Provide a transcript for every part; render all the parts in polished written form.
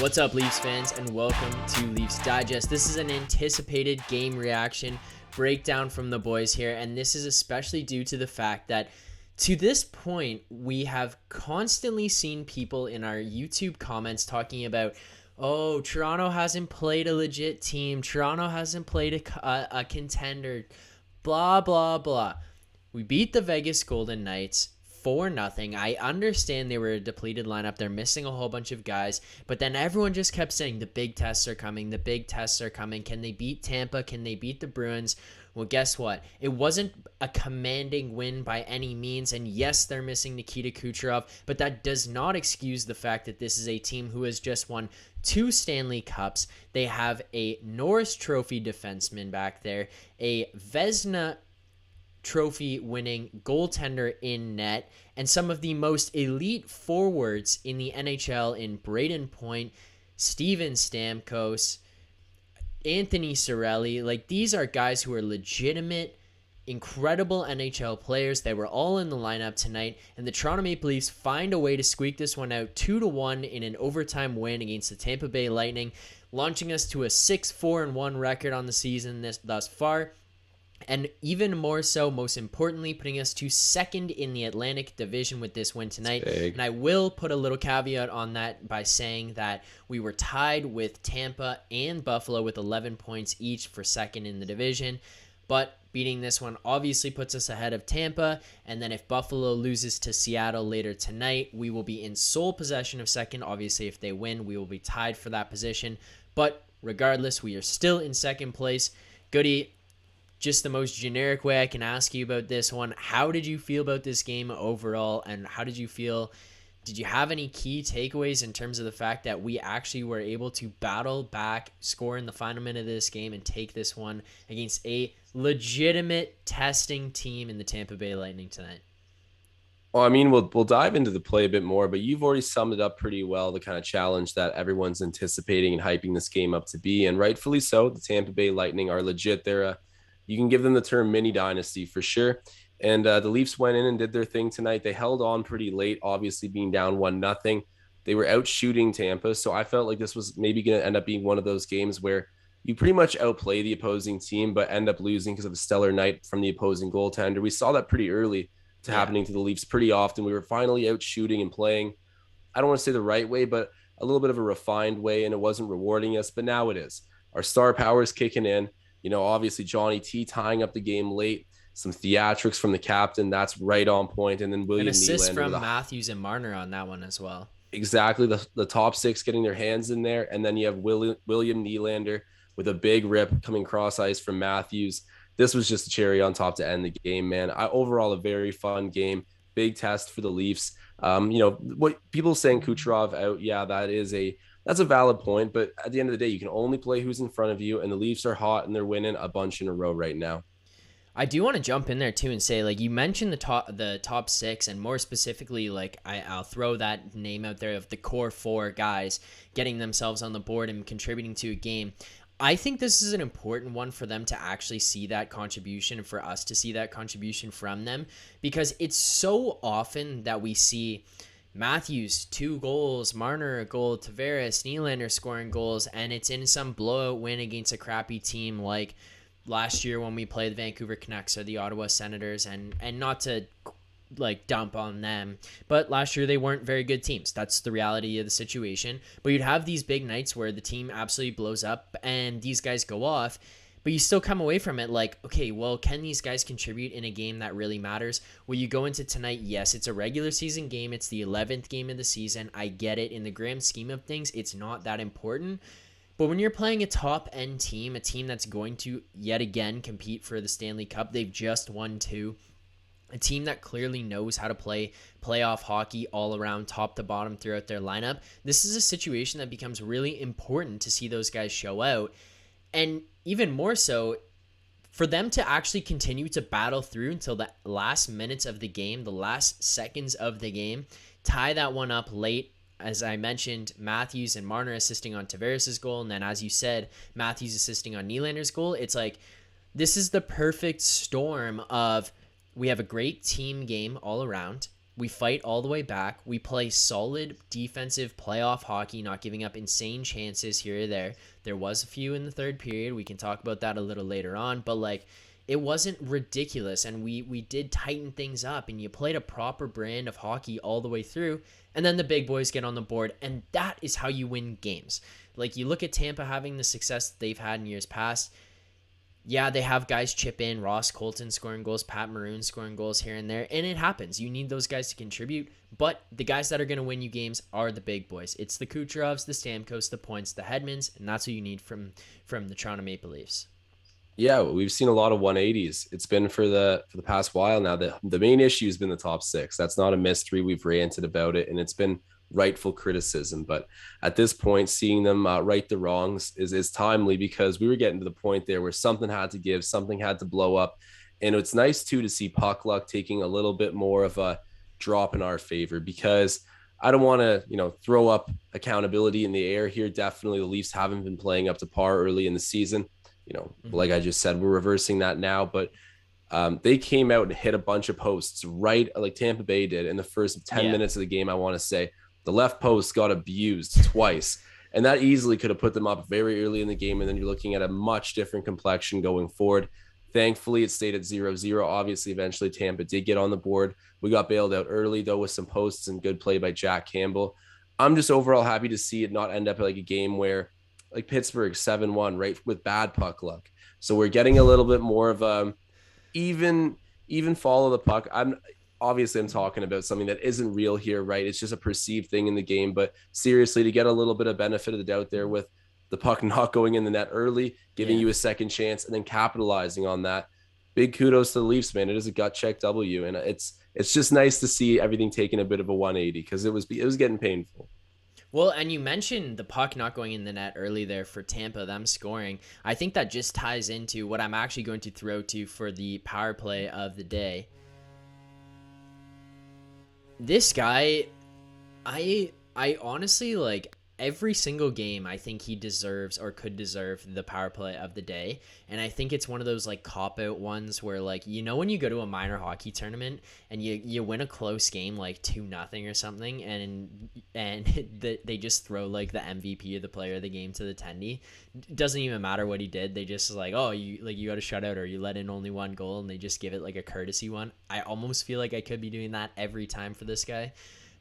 What's up, Leafs fans, and welcome to Leafs Digest. This is an anticipated game reaction breakdown from the boys here, and this is especially due to the fact that to this point, we have constantly seen people in our YouTube comments talking about, oh, Toronto hasn't played a legit team, Toronto hasn't played a contender, blah, blah, blah. We beat the Vegas Golden Knights 4-0. I understand they were a depleted lineup. They're missing a whole bunch of guys. But then everyone just kept saying the big tests are coming. The big tests are coming. Can they beat Tampa? Can they beat the Bruins? Well, guess what? It wasn't a commanding win by any means. And yes, they're missing Nikita Kucherov. But that does not excuse the fact that this is a team who has just won 2 Stanley Cups. They have a Norris Trophy defenseman back there. A Vezina Trophy winning goaltender in net, and some of the most elite forwards in the NHL in Braden Point, Steven Stamkos, Anthony Cirelli. Like, these are guys who are legitimate, incredible NHL players. They were all in the lineup tonight, and the Toronto Maple Leafs find a way to squeak this one out 2-1 in an overtime win against the Tampa Bay Lightning, launching us to a 6-4-1 record on the season thus far. And even more so, most importantly, putting us to second in the Atlantic Division with this win tonight. And I will put a little caveat on that by saying that we were tied with Tampa and Buffalo with 11 points each for second in the division. But beating this one obviously puts us ahead of Tampa. And then if Buffalo loses to Seattle later tonight, we will be in sole possession of second. Obviously, if they win, we will be tied for that position. But regardless, we are still in second place. Goody, just the most generic way I can ask you about this one. How did you feel about this game overall, and how did you feel? Did you have any key takeaways in terms of the fact that we actually were able to battle back, score in the final minute of this game, and take this one against a legitimate testing team in the Tampa Bay Lightning tonight? Well, I mean, we'll dive into the play a bit more, but you've already summed it up pretty well, the kind of challenge that everyone's anticipating and hyping this game up to be, and rightfully so. The Tampa Bay Lightning are legit. You can give them the term mini dynasty for sure. And the Leafs went in and did their thing tonight. They held on pretty late, obviously being down 1-0. They were out shooting Tampa. So I felt like this was maybe going to end up being one of those games where you pretty much outplay the opposing team, but end up losing because of a stellar night from the opposing goaltender. We saw that pretty early happening to the Leafs pretty often. We were finally out shooting and playing, I don't want to say the right way, but a little bit of a refined way, and it wasn't rewarding us. But now it is. Our star power is kicking in. You know, obviously Johnny T tying up the game late, some theatrics from the captain. That's right on point. And then William Nylander. An assist from Matthews and Marner on that one as well. Exactly. The top six getting their hands in there. And then you have William Nylander with a big rip coming cross ice from Matthews. This was just a cherry on top to end the game, man. Overall, a very fun game. Big test for the Leafs. What people saying Kucherov out, yeah, that's a valid point, but at the end of the day, you can only play who's in front of you, and the Leafs are hot, and they're winning a bunch in a row right now. I do want to jump in there, too, and say, like, you mentioned the top six, and more specifically, like, I'll throw that name out there of the core 4 guys getting themselves on the board and contributing to a game. I think this is an important one for them to actually see that contribution and for us to see that contribution from them, because it's so often that we see Matthews 2 goals, Marner a goal, Tavares, Nylander scoring goals, and it's in some blowout win against a crappy team like last year when we played the Vancouver Canucks or the Ottawa Senators, and not to like dump on them, but last year they weren't very good teams. That's the reality of the situation. But you'd have these big nights where the team absolutely blows up and these guys go off, but you still come away from it like, okay, well, can these guys contribute in a game that really matters? Will you go into tonight? Yes, it's a regular season game. It's the 11th game of the season. I get it. In the grand scheme of things, it's not that important. But when you're playing a top-end team, a team that's going to, yet again, compete for the Stanley Cup, they've just won 2, a team that clearly knows how to play playoff hockey all around, top to bottom throughout their lineup, this is a situation that becomes really important to see those guys show out. And even more so, for them to actually continue to battle through until the last minutes of the game, the last seconds of the game, tie that one up late. As I mentioned, Matthews and Marner assisting on Tavares' goal, and then as you said, Matthews assisting on Nylander's goal. It's like, this is the perfect storm of, we have a great team game all around. We fight all the way back. We play solid defensive playoff hockey, not giving up insane chances here or there. There was a few in the third period. We can talk about that a little later on, but like it wasn't ridiculous, and we did tighten things up, and you played a proper brand of hockey all the way through, and then the big boys get on the board, and that is how you win games. Like, you look at Tampa having the success that they've had in years past. Yeah, they have guys chip in, Ross Colton scoring goals, Pat Maroon scoring goals here and there, and it happens. You need those guys to contribute, but the guys that are going to win you games are the big boys. It's the Kucherovs, the Stamkos, the Points, the Hedmans, and that's what you need from the Toronto Maple Leafs. Yeah, we've seen a lot of 180s. It's been for the past while now. The main issue has been the top six. That's not a mystery. We've ranted about it, and it's been rightful criticism. But at this point, seeing them right the wrongs is timely, because we were getting to the point there where something had to give, something had to blow up. And it's nice too to see puck luck taking a little bit more of a drop in our favor, because I don't want to, throw up accountability in the air here. Definitely the Leafs haven't been playing up to par early in the season. Like I just said, we're reversing that now, but they came out and hit a bunch of posts right like Tampa Bay did in the first 10 minutes of the game. I want to say the left post got abused twice, and that easily could have put them up very early in the game. And then you're looking at a much different complexion going forward. Thankfully, it stayed at 0-0. Obviously, eventually Tampa did get on the board. We got bailed out early, though, with some posts and good play by Jack Campbell. I'm just overall happy to see it not end up like a game where, like Pittsburgh 7-1, right, with bad puck luck. So we're getting a little bit more of even follow the puck. I'm talking about something that isn't real here, right? It's just a perceived thing in the game. But seriously, to get a little bit of benefit of the doubt there with the puck not going in the net early, giving you a second chance, and then capitalizing on that. Big kudos to the Leafs, man. It is a gut check W, and it's just nice to see everything taking a bit of a 180, because it was getting painful. Well, and you mentioned the puck not going in the net early there for Tampa, them scoring. I think that just ties into what I'm actually going to throw to for the power play of the day. This guy, I honestly, like, every single game, I think he deserves or could deserve the power play of the day. And I think it's one of those like cop-out ones where, like, when you go to a minor hockey tournament and you win a close game like 2-0 or something, and they just throw like the MVP of the player of the game to the attendee. It doesn't even matter what he did. They just like, oh, you got a shutout, or you let in only one goal, and they just give it like a courtesy one. I almost feel like I could be doing that every time for this guy.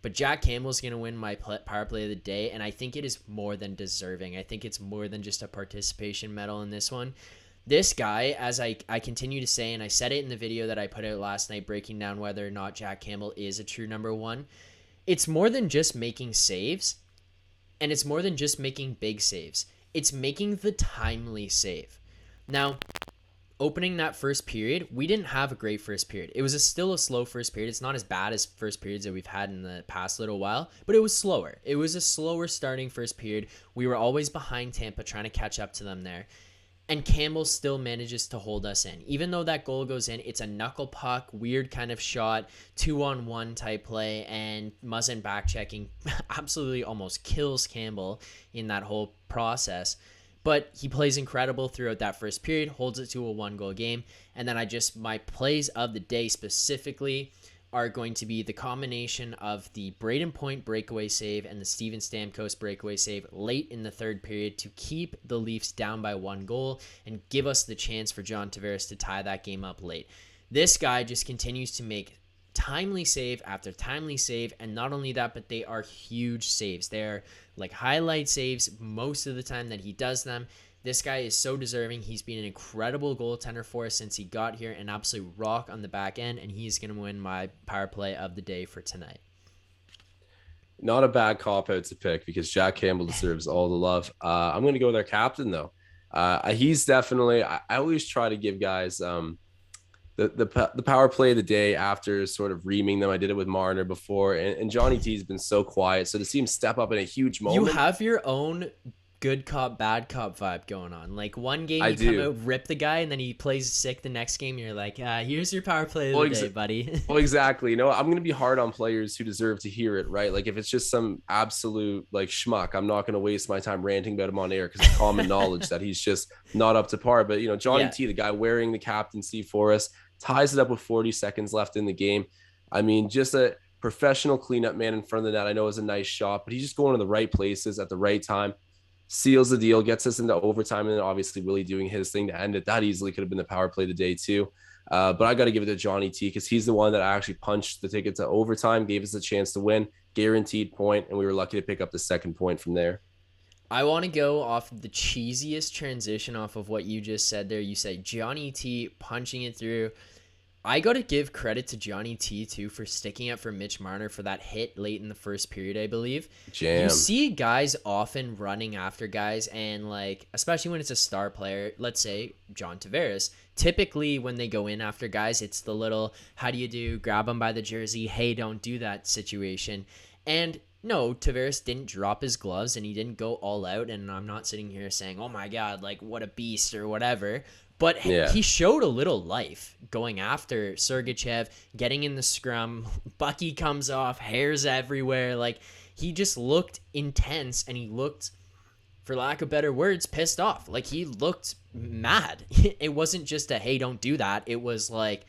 But Jack Campbell's going to win my power play of the day, and I think it is more than deserving. I think it's more than just a participation medal in this one. This guy, as I continue to say, and I said it in the video that I put out last night breaking down whether or not Jack Campbell is a true number one, it's more than just making saves, and it's more than just making big saves. It's making the timely save. Now, opening that first period, we didn't have a great first period. It was still a slow first period. It's not as bad as first periods that we've had in the past little while, but it was slower. It was a slower starting first period. We were always behind Tampa, trying to catch up to them there. And Campbell still manages to hold us in. Even though that goal goes in, it's a knuckle puck, weird kind of shot, 2-on-1 type play, and Muzzin back-checking absolutely almost kills Campbell in that whole process. But he plays incredible throughout that first period, holds it to a 1-goal game. And then my plays of the day specifically are going to be the combination of the Braden Point breakaway save and the Steven Stamkos breakaway save late in the third period to keep the Leafs down by 1 goal and give us the chance for John Tavares to tie that game up late. This guy just continues to make timely save after timely save, and not only that, but they are huge saves. They're like highlight saves most of the time that he does them. This guy is so deserving. He's been an incredible goaltender for us since he got here, an absolute rock on the back end, and he's going to win my power play of the day for tonight. Not a bad cop-out to pick, because Jack Campbell deserves all the love. I'm going to go with our captain, though. He's definitely – I always try to give guys the power play of the day after sort of reaming them. I did it with Marner before, and Johnny T's been so quiet. So to see him step up in a huge moment. You have your own good cop, bad cop vibe going on. Like, one game you come out, rip the guy, and then he plays sick the next game. You're like, here's your power play of the day, buddy. Well, exactly. I'm going to be hard on players who deserve to hear it, right? Like, if it's just some absolute, like, schmuck, I'm not going to waste my time ranting about him on air, because it's common knowledge that he's just not up to par. But, Johnny T, the guy wearing the captaincy for us, ties it up with 40 seconds left in the game. I mean, just professional cleanup man in front of the net. I know it was a nice shot, but he's just going to the right places at the right time, seals the deal, gets us into overtime, and then obviously Willie doing his thing to end it. That easily could have been the power play of the day too. But I got to give it to Johnny T because he's the one that actually punched the ticket to overtime, gave us a chance to win, guaranteed point, and we were lucky to pick up the second point from there. I want to go off the cheesiest transition off of what you just said there. You say Johnny T punching it through. I got to give credit to Johnny T, too, for sticking up for Mitch Marner for that hit late in the first period, I believe. Jam. You see guys often running after guys, and, like, especially when it's a star player, let's say John Tavares. Typically, when they go in after guys, it's the little, how do you do, grab them by the jersey, hey, don't do that situation. And no, Tavares didn't drop his gloves, and he didn't go all out, and I'm not sitting here saying, oh, my God, like, what a beast or whatever. But he showed a little life going after Sergachev, getting in the scrum. Bucky comes off, hairs everywhere. Like, he just looked intense, and he looked, for lack of better words, pissed off. Like, he looked mad. It wasn't just a, hey, don't do that. It was like,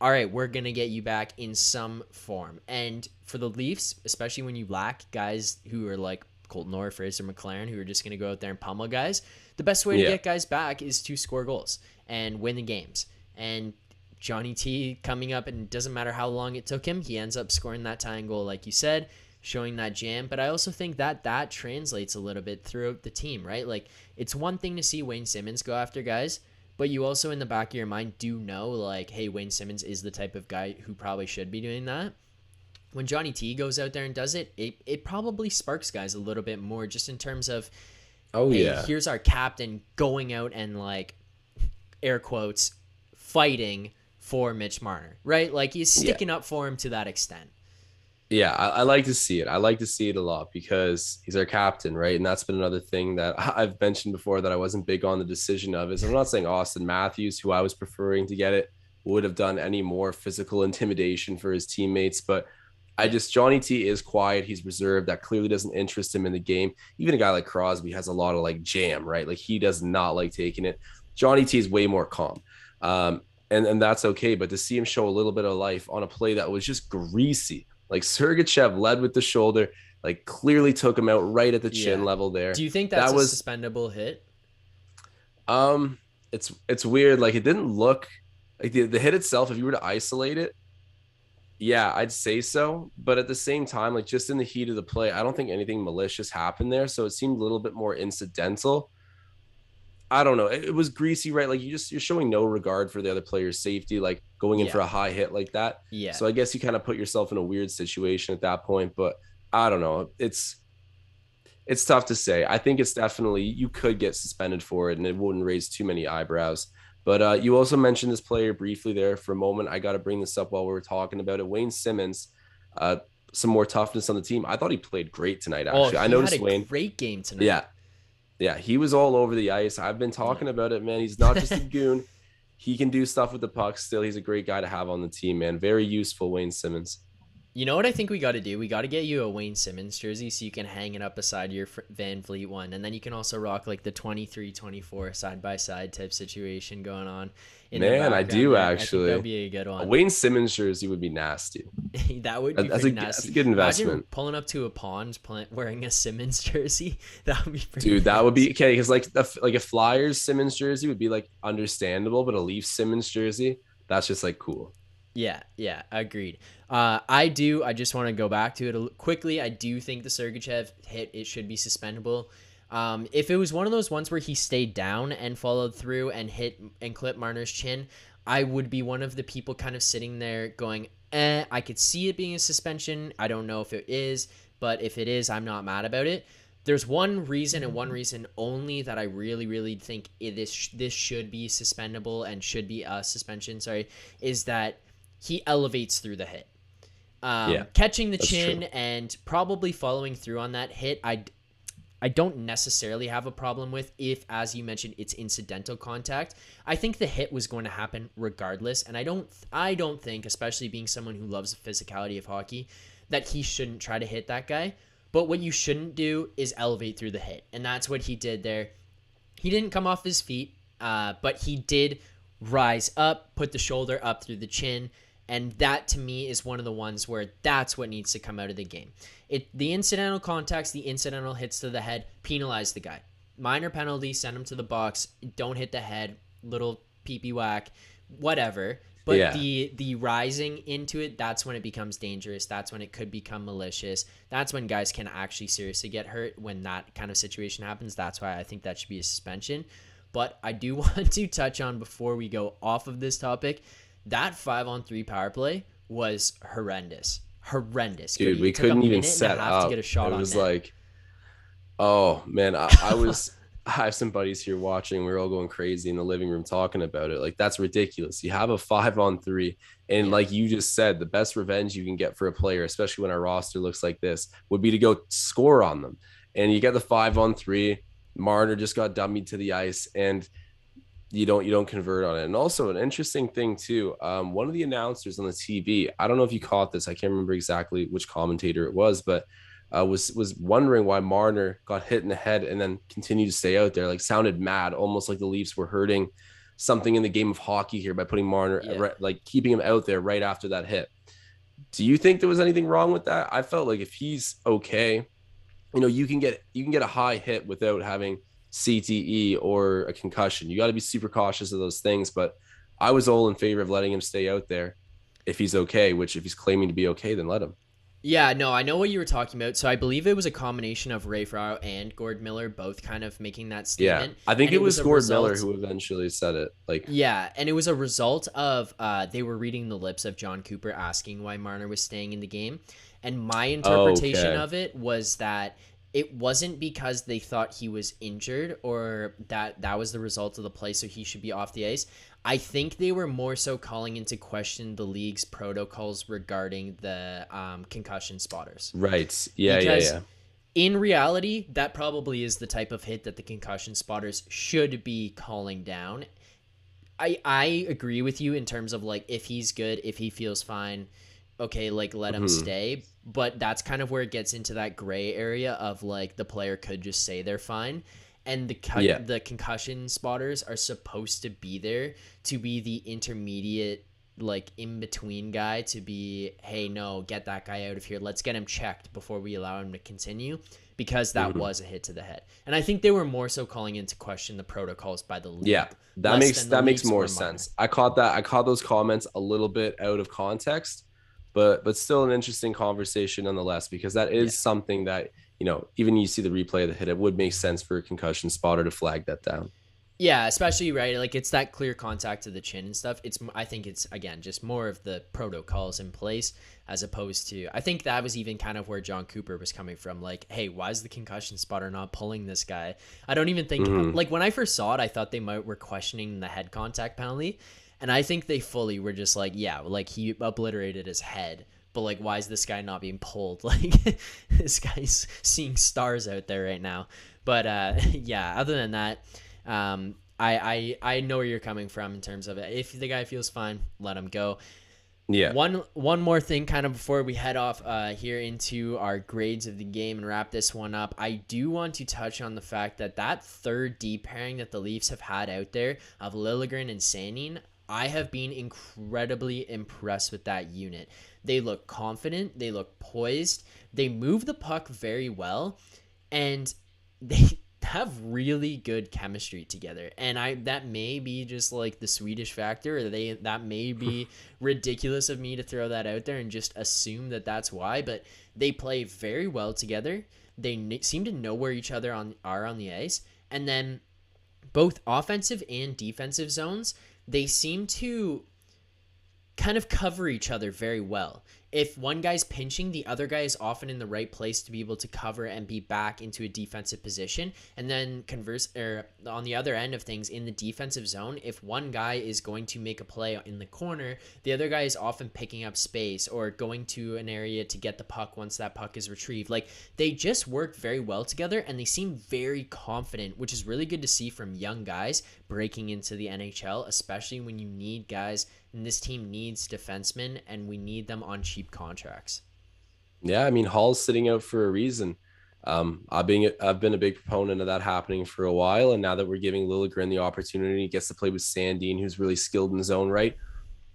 all right, we're going to get you back in some form. And for the Leafs, especially when you lack guys who are like Colton Orford or McLaren, who are just going to go out there and pummel guys, the best way to get guys back is to score goals and win the games. And Johnny T coming up, and it doesn't matter how long it took him, he ends up scoring that tying goal, like you said, showing that jam. But I also think that translates a little bit throughout the team, right? Like, it's one thing to see Wayne Simmons go after guys, but you also in the back of your mind do know, like, hey, Wayne Simmons is the type of guy who probably should be doing that. When Johnny T goes out there and does it, it probably sparks guys a little bit more, just in terms of, here's our captain going out and, like, air quotes, fighting for Mitch Marner, right? Like, he's sticking up for him to that extent. Yeah, I like to see it. I like to see it a lot because he's our captain, right? And that's been another thing that I've mentioned before that I wasn't big on the decision of is I'm not saying Austin Matthews, who I was preferring to get it, would have done any more physical intimidation for his teammates. But Johnny T is quiet. He's reserved. That clearly doesn't interest him in the game. Even a guy like Crosby has a lot of like jam, right? Like he does not like taking it. Johnny T is way more calm. And that's okay. But to see him show a little bit of life on a play that was just greasy, like Sergachev led with the shoulder, like clearly took him out right at the chin level there. Do you think that was a suspendable hit? It's weird. Like it didn't look like the hit itself, if you were to isolate it, yeah, I'd say so. But at the same time, like just in the heat of the play, I don't think anything malicious happened there. So it seemed a little bit more incidental. I don't know. It was greasy, right? Like you're showing no regard for the other player's safety, like going in for a high hit like that. Yeah. So I guess you kind of put yourself in a weird situation at that point, but I don't know. It's tough to say. I think it's definitely, you could get suspended for it and it wouldn't raise too many eyebrows. But you also mentioned this player briefly there for a moment. I got to bring this up while we were talking about it. Wayne Simmons, some more toughness on the team. I thought he played great tonight, actually. I noticed Wayne. Great game tonight. Yeah, he was all over the ice. I've been talking about it, man. He's not just a goon. He can do stuff with the puck still. He's a great guy to have on the team, man. Very useful, Wayne Simmons. You know what I think we got to do? We got to get you a Wayne Simmons jersey so you can hang it up beside your Van Vliet one. And then you can also rock like the 23-24 side-by-side type situation going on. Man, I do actually. That would be a good one. A Wayne Simmons jersey would be nasty. That would be nasty. That's a good investment. Imagine pulling up to a pond wearing a Simmons jersey. That would be pretty Dude, that would be okay. Because like a Flyers Simmons jersey would be like understandable, but a Leafs Simmons jersey, that's just like cool. Yeah, agreed. I just want to go back to it quickly. I do think the Sergachev hit, it should be suspendable. If it was one of those ones where he stayed down and followed through and hit and clipped Marner's chin, I would be one of the people kind of sitting there going, I could see it being a suspension. I don't know if it is, but if it is, I'm not mad about it. There's one reason and one reason only that I really, really think this should be suspendable and should be a suspension, is that he elevates through the hit. Catching the chin and probably following through on that hit, I don't necessarily have a problem with if, as you mentioned, it's incidental contact. I think the hit was going to happen regardless, and I don't think, especially being someone who loves the physicality of hockey, that he shouldn't try to hit that guy. But what you shouldn't do is elevate through the hit, and that's what he did there. He didn't come off his feet, but he did rise up, put the shoulder up through the chin, And that to me is one of the ones where that's what needs to come out of the game. The incidental contacts, the incidental hits to the head, penalize the guy. Minor penalty, send him to the box. Don't hit the head, little pee-pee whack, whatever. But Yeah. the rising into it, that's when it becomes dangerous. That's when it could become malicious. That's when guys can actually seriously get hurt when that kind of situation happens. That's why I think that should be a suspension. But I do want to touch on, before we go off of this topic, that 5-on-3 power play was horrendous. Horrendous. Dude, we It took a couldn't even minute and a set half to up. get a shot It on was net. like, oh man, I have some buddies here watching. We were all going crazy in the living room talking about it. Like, that's ridiculous. You have a 5-on-3, and Yeah. like you just said, the best revenge you can get for a player, especially when our roster looks like this, would be to go score on them. And you get the 5-on-3. Marner just got dummied to the ice, and you don't convert on it. And also an interesting thing too, one of the announcers on the TV, I don't know if you caught this, I can't remember exactly which commentator it was, but was wondering why Marner got hit in the head and then continued to stay out there. Like, sounded mad, almost like the Leafs were hurting something in the game of hockey here by putting Marner, Yeah. like keeping him out there right after that hit. Do you think there was anything wrong with that? I felt like if he's okay, you can get a high hit without having CTE or a concussion. You got to be super cautious of those things. But I was all in favor of letting him stay out there if he's okay. Which, if he's claiming to be okay, then let him. Yeah, no, I know what you were talking about. So I believe it was a combination of Ray Ferraro and Gord Miller both kind of making that Yeah, statement. I think And it it was was a Gord Miller result. who eventually said it. Like, Yeah, and it was a result of they were reading the lips of John Cooper asking why Marner was staying in the game. And my interpretation okay, of it was that it wasn't because they thought he was injured or that was the result of the play, so he should be off the ice. I think they were more so calling into question the league's protocols regarding the concussion spotters. right? Yeah, yeah, Because yeah. in reality, that probably is the type of hit that the concussion spotters should be calling down. I agree with you in terms of, like, if he's good, if he feels fine, okay, like, let him Hmm. stay. But that's kind of where it gets into that gray area of, like, the player could just say they're fine. And Yeah. the concussion spotters are supposed to be there to be the intermediate, like, in between guy, to be, hey, no, get that guy out of here. Let's get him checked before we allow him to continue, because that Hmm. was a hit to the head. And I think they were more so calling into question the protocols by the Yeah, league, that less makes than the that makes Leafs more or Marner. sense. I caught that. I caught those comments a little bit out of context, but still an interesting conversation nonetheless, because that Yeah. is something that, even you see the replay of the hit, it would make sense for a concussion spotter to flag that down. Yeah, especially, right, like, it's that clear contact to the chin and stuff. I think it's, again, just more of the protocols in place, as opposed to, I think that was even kind of where John Cooper was coming from, like, hey, why is the concussion spotter not pulling this guy? I don't even think, Hmm. like, when I first saw it, I thought they were questioning the head contact penalty, and I think they fully were just like, yeah, like, he obliterated his head, but, like, why is this guy not being pulled? Like, this guy's seeing stars out there right now. But yeah, other than that, I know where you're coming from in terms of it. If the guy feels fine, let him go. Yeah. One more thing, kind of before we head off here into our grades of the game and wrap this one up, I do want to touch on the fact that third D pairing that the Leafs have had out there of Liljegren and Sandin, I have been incredibly impressed with that unit. They look confident, they look poised, they move the puck very well, and they have really good chemistry together. And that may be just like the Swedish factor, or that may be ridiculous of me to throw that out there and just assume that that's why, but they play very well together. They seem to know where each other are on the ice, and then both offensive and defensive zones, they seem to kind of cover each other very well. If one guy's pinching, the other guy is often in the right place to be able to cover and be back into a defensive position. And then on the other end of things, in the defensive zone, if one guy is going to make a play in the corner, the other guy is often picking up space or going to an area to get the puck once that puck is retrieved. Like, they just work very well together, and they seem very confident, which is really good to see from young guys breaking into the NHL, especially when you need guys, and this team needs defensemen, and we need them on cheap contracts. Yeah, I mean, Hall's sitting out for a reason. I've been a big proponent of that happening for a while, and now that we're giving Liljegren the opportunity, he gets to play with Sandin, who's really skilled in his own right.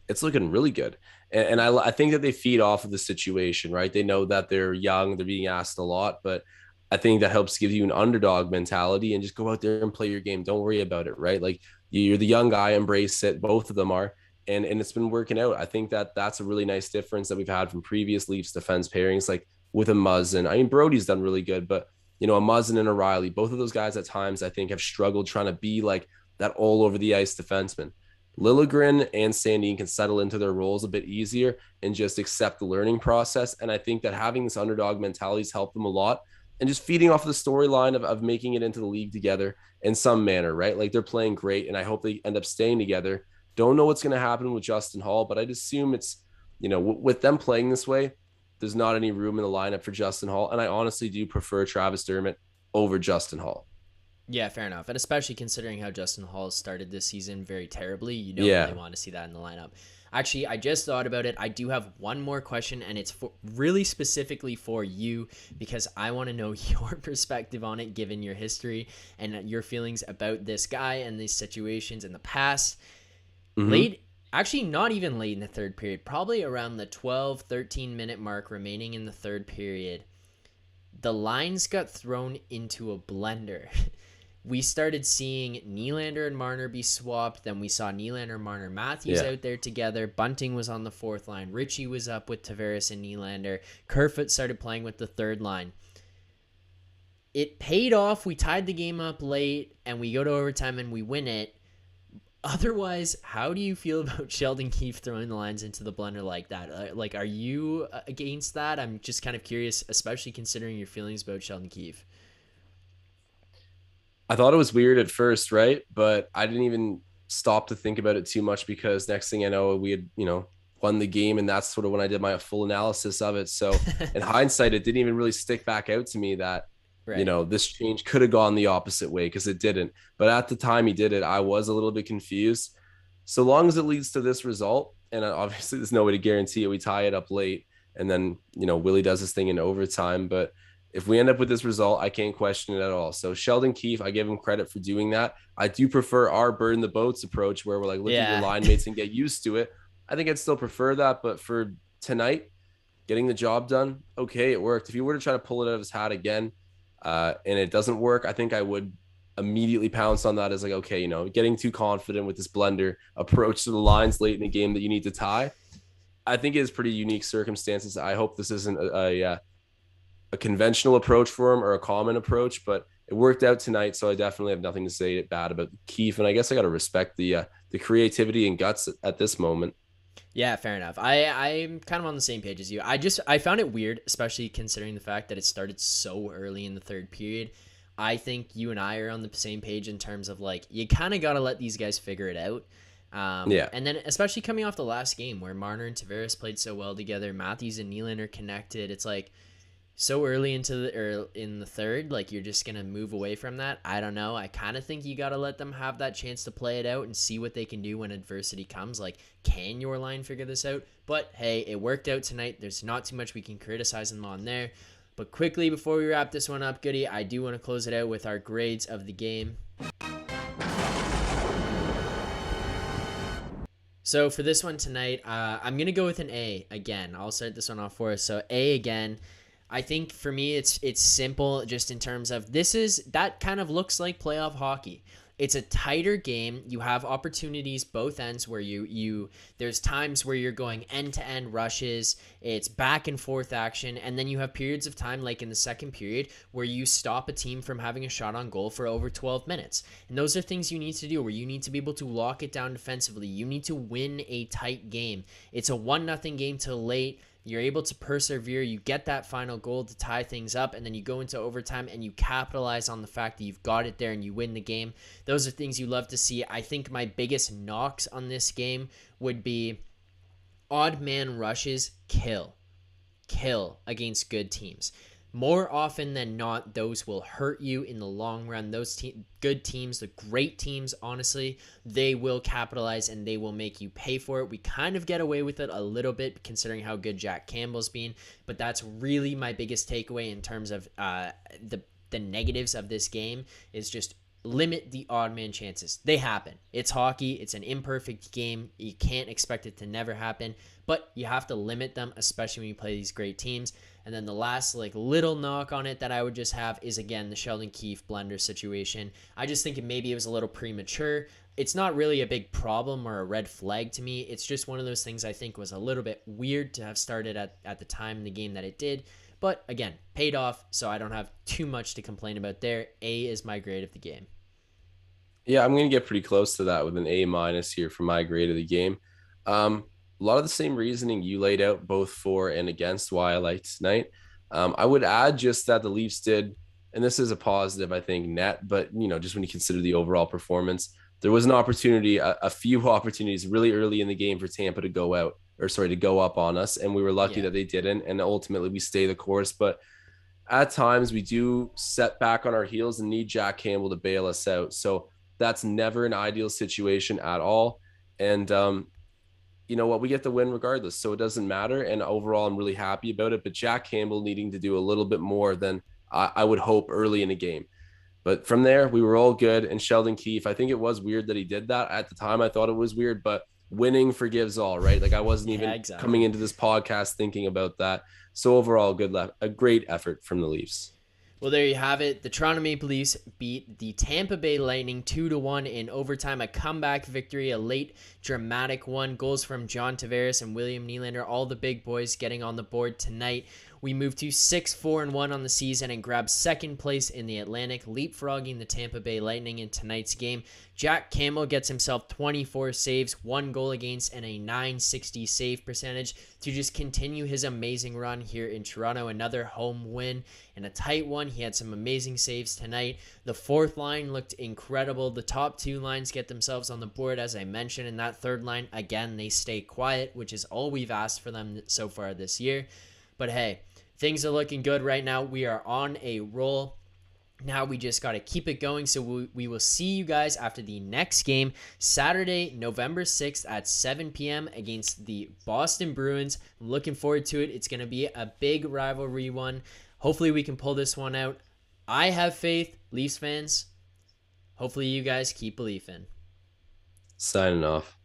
it's looking really good. And I think that they feed off of the situation, right? They know that they're young, they're being asked a lot, but I think that helps give you an underdog mentality and just go out there and play your game. Don't worry about it, right? Like you're the young guy, embrace it. Both of them are. And it's been working out. I think that that's a really nice difference that we've had from previous Leafs defense pairings, like with a Muzzin. I mean, Brody's done really good, but a Muzzin and a Riley, both of those guys at times I think have struggled trying to be like that all over the ice defenseman. Liljegren and Sandin can settle into their roles a bit easier and just accept the learning process. And I think that having this underdog mentality has helped them a lot. And just feeding off the storyline of making it into the league together in some manner, right? Like they're playing great, and I hope they end up staying together. Don't know what's going to happen with Justin Hall, but I'd assume it's, with them playing this way, there's not any room in the lineup for Justin Hall. And I honestly do prefer Travis Dermott over Justin Hall. Yeah, fair enough. And especially considering how Justin Hall started this season very terribly, you don't Yeah. really want to see that in the lineup. Actually, I just thought about it. I do have one more question, and it's really specifically for you because I want to know your perspective on it, given your history and your feelings about this guy and these situations in the past. Late, actually not even late in the third period, probably around the 12, 13-minute mark remaining in the third period, the lines got thrown into a blender. We started seeing Nylander and Marner be swapped. Then we saw Nylander, Marner, Matthews out there together. Bunting was on the fourth line. Ritchie was up with Tavares and Nylander. Kerfoot started playing with the third line. It paid off. We tied the game up late, and we go to overtime and we win it. Otherwise, how do you feel about Sheldon Keefe throwing the lines into the blender like that? Like, are you against that? I'm just kind of curious, especially considering your feelings about Sheldon Keefe. I thought it was weird at first, right? But I didn't even stop to think about it too much because next thing I know, we had, won the game. And that's sort of when I did my full analysis of it. So in hindsight, it didn't even really stick back out to me that, Right. this change could have gone the opposite way because it didn't. But at the time he did it, I was a little bit confused. So long as it leads to this result, and obviously there's no way to guarantee it, we tie it up late. And then, Willie does his thing in overtime. But if we end up with this result, I can't question it at all. So Sheldon Keefe, I give him credit for doing that. I do prefer our burn the boats approach where we're like, look at your line mates and get used to it. I think I'd still prefer that. But for tonight, getting the job done, okay, it worked. If you were to try to pull it out of his hat again and it doesn't work, I think I would immediately pounce on that as like, okay, getting too confident with this blender approach to the lines late in the game that you need to tie. I think it is pretty unique circumstances. I hope this isn't a conventional approach for him or a common approach, but it worked out tonight. So I definitely have nothing to say bad about Keefe. And I guess I got to respect the creativity and guts at this moment. Yeah, fair enough. I'm kind of on the same page as you. I found it weird, especially considering the fact that it started so early in the third period. I think you and I are on the same page in terms of like, you kind of got to let these guys figure it out. Yeah. And then especially coming off the last game where Marner and Tavares played so well together, Matthews and Nylander connected. It's like, so early in the third, like you're just gonna move away from that. I don't know. I kind of think you gotta let them have that chance to play it out and see what they can do when adversity comes. Like, can your line figure this out? But hey, it worked out tonight. There's not too much we can criticize them on there. But quickly before we wrap this one up, Goody, I do want to close it out with our grades of the game. So for this one tonight, I'm gonna go with an A again. I'll start this one off for us. So A again. I think for me it's simple just in terms of that kind of looks like playoff hockey. It's a tighter game. You have opportunities both ends where you there's times where you're going end to end rushes. It's back and forth action, and then you have periods of time like in the second period where you stop a team from having a shot on goal for over 12 minutes. And those are things you need to do where you need to be able to lock it down defensively. You need to win a tight game. It's a 1-0 game till late. You're able to persevere, you get that final goal to tie things up, and then you go into overtime and you capitalize on the fact that you've got it there and you win the game. Those are things you love to see. I think my biggest knocks on this game would be odd man rushes kill against good teams. More often than not, those will hurt you in the long run. Those good teams, the great teams, honestly, they will capitalize and they will make you pay for it. We kind of get away with it a little bit considering how good Jack Campbell's been, but that's really my biggest takeaway in terms of the negatives of this game is just limit the odd man chances. They happen. It's hockey. It's an imperfect game. You can't expect it to never happen, but you have to limit them, especially when you play these great teams. And then the last little knock on it that I would just have is, again, the Sheldon Keefe blender situation. I just think maybe it was a little premature. It's not really a big problem or a red flag to me. It's just one of those things I think was a little bit weird to have started at the time in the game that it did. But again, paid off, so I don't have too much to complain about there. A is my grade of the game. Yeah, I'm going to get pretty close to that with an A minus here for my grade of the game. A lot of the same reasoning you laid out, both for and against why I liked tonight. I would add just that the Leafs did, and this is a positive, I think, net, but just when you consider the overall performance, there was an opportunity, a few opportunities really early in the game for Tampa to go up on us, and we were lucky that they didn't, and ultimately we stay the course. But at times we do set back on our heels and need Jack Campbell to bail us out. So that's never an ideal situation at all. And you know what, we get the win regardless, so it doesn't matter. And overall, I'm really happy about it. But Jack Campbell needing to do a little bit more than I would hope early in the game. But from there, we were all good. And Sheldon Keefe, I think it was weird that he did that. At the time, I thought it was weird, but winning forgives all, right? Like I wasn't even coming into this podcast thinking about that. So overall, a great effort from the Leafs. Well, there you have it. The Toronto Maple Leafs beat the Tampa Bay Lightning 2-1 in overtime. A comeback victory, a late dramatic one. Goals from John Tavares and William Nylander, all the big boys getting on the board tonight. We move to 6-4-1 on the season and grab second place in the Atlantic, leapfrogging the Tampa Bay Lightning in tonight's game. Jack Campbell gets himself 24 saves, 1 goal against, and a .960 save percentage to just continue his amazing run here in Toronto. Another home win and a tight one. He had some amazing saves tonight. The fourth line looked incredible. The top two lines get themselves on the board, as I mentioned, and that third line, again, they stay quiet, which is all we've asked for them so far this year. But hey, things are looking good right now. We are on a roll. Now we just got to keep it going. So we will see you guys after the next game, Saturday, November 6th at 7 p.m. against the Boston Bruins. I'm looking forward to it. It's going to be a big rivalry one. Hopefully we can pull this one out. I have faith, Leafs fans. Hopefully you guys keep believing. Signing off.